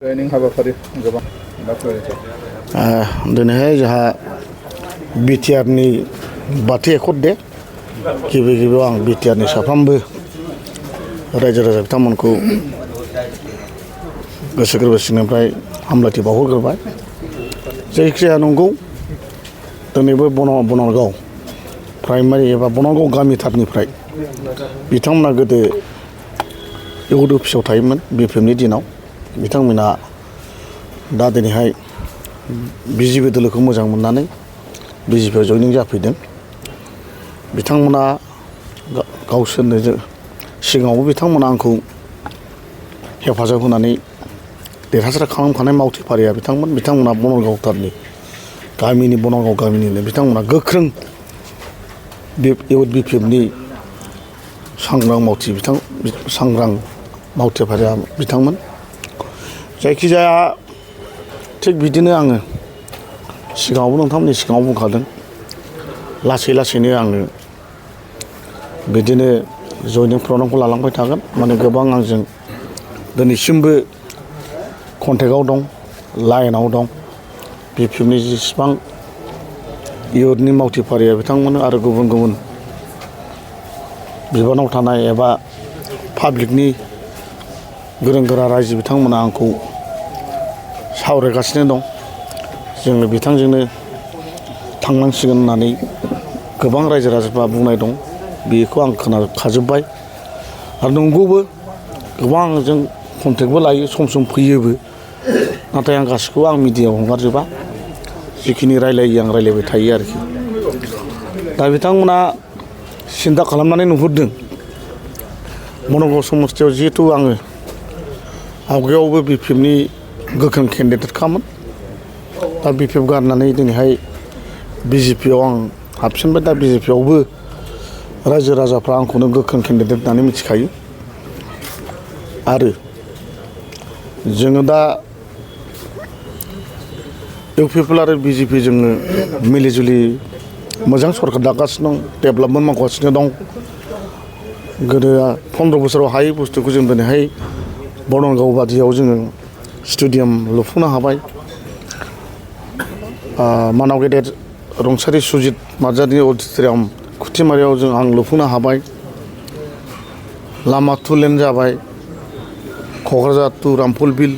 Training हाबाफारि गोबां दिनैहाय जोंहा बिटिआरनि बाथि एकट दे गिबियाव आं बिटिआरनि साफ्रोमबो रायजो राजा बिथांमोनखौ गोसो गोरबो सिंनिफ्राय हामलायथि बावहरग्रोबाय। जायखिजाया नंगौ दिनैबो बनारगाव प्राइमारि एबा बनारगाव गामिथारनिफ्राय बिथांमोना गोदो इउथ अफिसाव थायोमोन बिपिएफनि दिनाव। बिथांमोना दा दिनैहाय बिजेपि दोलोखौ मोजां मोननानै बिजेपिआव जयनिं जाफैदों। बिथांमोना गावसोरनो सिगाङावबो बिथांमोना आंखौ हेफाजाब होनानै देरहासार खालामखानाय मावथि फारिया बिथांमोना बनारगावथारनि बनारगाव गामिनिनो बिथांमोना गोख्रों इउथ बिपिएफनि सांग्रां मावथि फारिया बिथांमोन। जायखिजाया थिग बिदिनो आङो सिगाङावबो नोंथांमोननि सिगाङाव बुंखादों लासै लासैनो आङो बिदिनो जयनिं प्रग्रामखौ लालांबाय थागोन। माने गोबां आंजों दिनैसिमबो कन्टेक्टआव दं, लाइनाव दं। बिपिएफनि जेसेबां इउथनि मावथि फारिया बिथांमोन आरो गुबुन गुबुन बिबानाव थानाय एबा पाब्लिकनि गोरों गोरा रायजो बिथांमोना आंखौ सावरायगासिनो दं। जोङो बिथांजोंनो थांनांसिगोन होननानै गोबां रायजो राजाफ्रा बुंनाय दं। बेखौ आं खोनाखाजोब्बाय आरो नंगौबो। गोबां आंजों कन्टेक्टबो लायो, सम सम फैयोबो। नाथाय आं गासिखौबो आं मिडियायाव हगारजोबा। जिखिनि रायलायो आं रायलायबाय थायो आरोखि। दा बिथांमोना सिन्था खालामनानै नुहुरदों बनारगाव समस्थियाव जिहेथु आङो आवगायावबो बिपिएफनि गोख्रों केन्डिडेटखामोन। दा बिपिएफ गारनानै दिनैहाय बिजेपिआव आं हाबफिनबाय। दा बिजेपिआवबो रायजो राजाफ्रा आंखौनो गोख्रों केन्डिडेट होननानै मिथिखायो। आरो जोङो दा इउपिपिएल आरो बिजेपि जोङो मिलि जुलि मोजां सरकार दागासिनो दं, डेभेलपमेन्ट मावगासिनो दं। गोदो 15 बोसोराव हायै बुस्थुखौ जों दिनैहाय बनारगाव बादियाव जोङो स्टेडियाम लुफुंनो हाबाय। मानाव गेदेर रुंसारि सुजित नार्जारिनि अडिट'रियाम खुथिमारियाव आं लुफुंनो हाबाय। लामा 2 लेन जाबाय। क'क्राझार टु रामफल बिल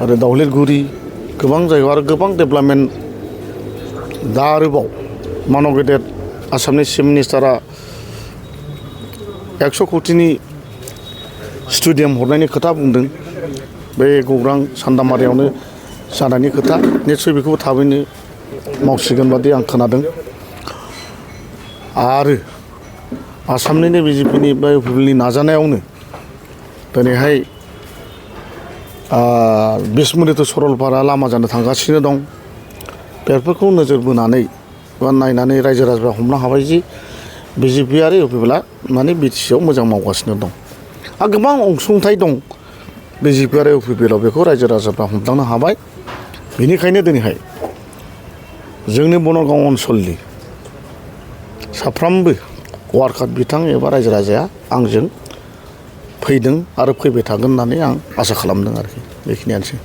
आरो दावलिगुरि गोबां जायगायाव आरो गोबां डेभेलपमेन्ट। दा आरोबाव मानाव गेदेर आसामनि चिफ मिनिस्टारा 100 कौटिनि स्टेडियाम हरनायनि खोथा बुंदों। बे गौरां सान्दामारियावनो जानायनि खोथा। निस्सय बेखौबो थाबैनो मावसिगोन बादि आं खोनादों। आरो आसामनिनो बिजेपिनि बा इउपिपिएलनि नाजानायावनो दिनैहाय बिसमुरि टु सरलपारा लामा जानो थांगासिनो दं। बेफोरखौ नोजोर बोनानै बा नायनानै रायजो राजाफ्रा हमनो हाबाय जि बिजेपि आरो इउपिपिएलआ माने बिटिसिआव मोजां मावगासिनो दं। आरो गोबां अनसुंथाइ दं बिजेपि आरो इउपिपिएलआव। बेखौ रायजो राजाफ्रा हमदांनो हाबाय। बेनिखायनो दिनैहाय जोंनि बनारगाव ओनसोलनि साफ्रोमबो वार्कार बिथां एबा रायजो राजाया आंजों फैदों आरो फैबाय थागोन होननानै आं आसा खालामदों आरोखि। बेखिनियानोसै।